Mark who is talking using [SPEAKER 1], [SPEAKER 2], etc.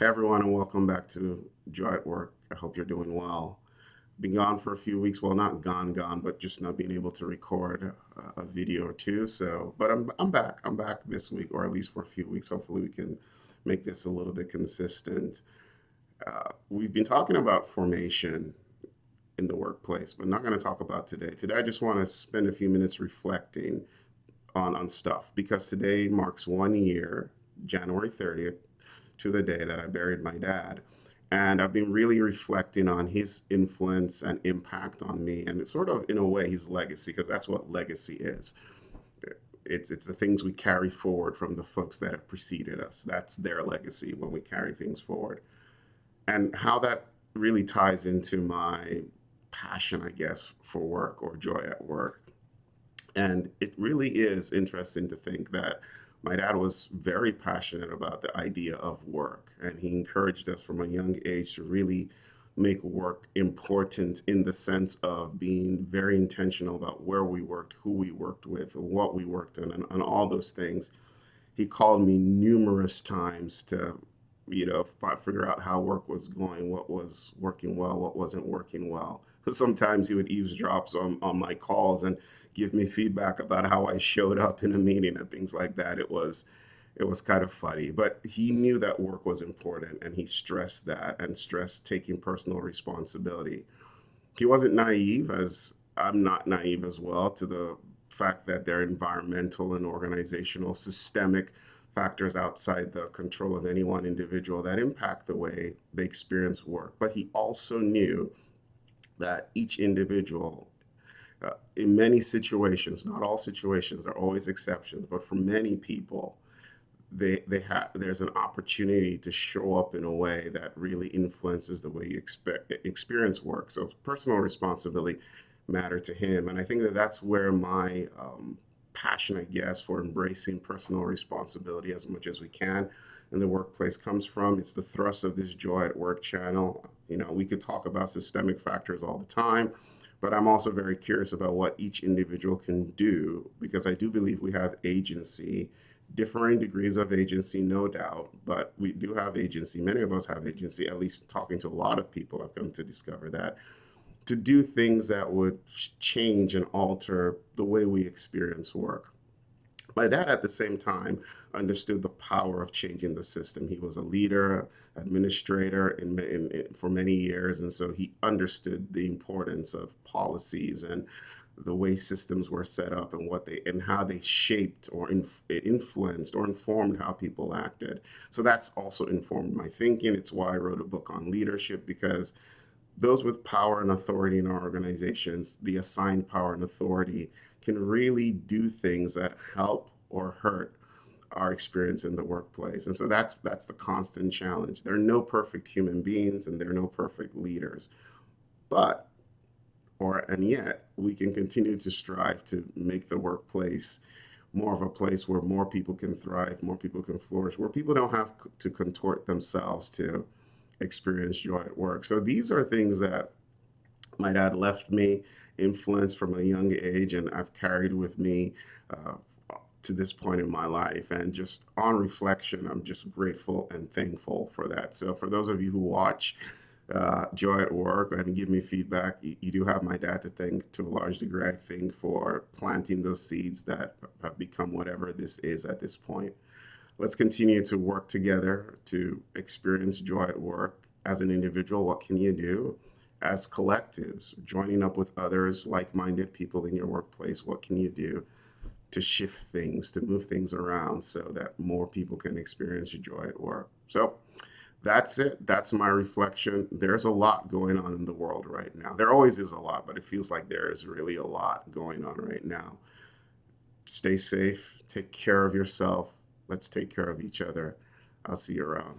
[SPEAKER 1] Hey everyone, and welcome back to Joy at Work. I hope you're doing well. Been gone for a few weeks. Well, not gone, but just not being able to record a video or two. But I'm back. I'm back this week, or at least for a few weeks. Hopefully, we can make this a little bit consistent. We've been talking about formation in the workplace, but not going to talk about today. Today, I just want to spend a few minutes reflecting on stuff because today marks 1 year, January 30th, to the day that I buried my dad. And I've been really reflecting on his influence and impact on me, and it's sort of, in a way, his legacy, because that's what legacy is. It's the things we carry forward from the folks that have preceded us. That's their legacy when we carry things forward. And how that really ties into my passion, I guess, for work or joy at work. And it really is interesting to think that my dad was very passionate about the idea of work, and he encouraged us from a young age to really make work important in the sense of being very intentional about where we worked, who we worked with, what we worked on, and all those things. He called me numerous times to, figure out how work was going, what was working well, what wasn't working well. Sometimes he would eavesdrop on my calls and give me feedback about how I showed up in a meeting and things like that. It was kind of funny, but he knew that work was important and he stressed that and stressed taking personal responsibility. He wasn't naive, as I'm not naive as well, to the fact that there are environmental and organizational systemic factors outside the control of any one individual that impact the way they experience work. But he also knew that each individual, in many situations, not all situations are always exceptions, but for many people, they have there's an opportunity to show up in a way that really influences the way you experience work. So personal responsibility matter to him, and I think that that's where my passion, I guess, for embracing personal responsibility as much as we can in the workplace comes from. It's the thrust of this Joy at Work channel. We could talk about systemic factors all the time, but I'm also very curious about what each individual can do because I do believe we have agency, differing degrees of agency, no doubt, but we do have agency. Many of us have agency, at least talking to a lot of people, I've come to discover that, to do things that would change and alter the way we experience work. My dad, at the same time, understood the power of changing the system. He was a leader, administrator for many years, and so he understood the importance of policies and the way systems were set up and how they shaped or influenced or informed how people acted. So that's also informed my thinking. It's why I wrote a book on leadership, because those with power and authority in our organizations, the assigned power and authority, can really do things that help or hurt our experience in the workplace. And so that's the constant challenge. There are no perfect human beings and there are no perfect leaders. But and yet we can continue to strive to make the workplace more of a place where more people can thrive, more people can flourish, where people don't have to contort themselves to experience joy at work. So these are things that my dad left me, influenced from a young age, and I've carried with me uh, to this point in my life. And just on reflection, I'm just grateful and thankful for that. So for those of you who watch Joy at Work and give me feedback, you do have my dad to thank to a large degree, I think, for planting those seeds that have become whatever this is at this point. Let's continue to work together to experience joy at work. As an individual, what can you do? As collectives, joining up with others, like minded people in your workplace, what can you do to shift things, to move things around so that more people can experience joy at work? So that's it. That's my reflection. There's a lot going on in the world right now. There always is a lot, but it feels like there is really a lot going on right now. Stay safe, take care of yourself. Let's take care of each other. I'll see you around.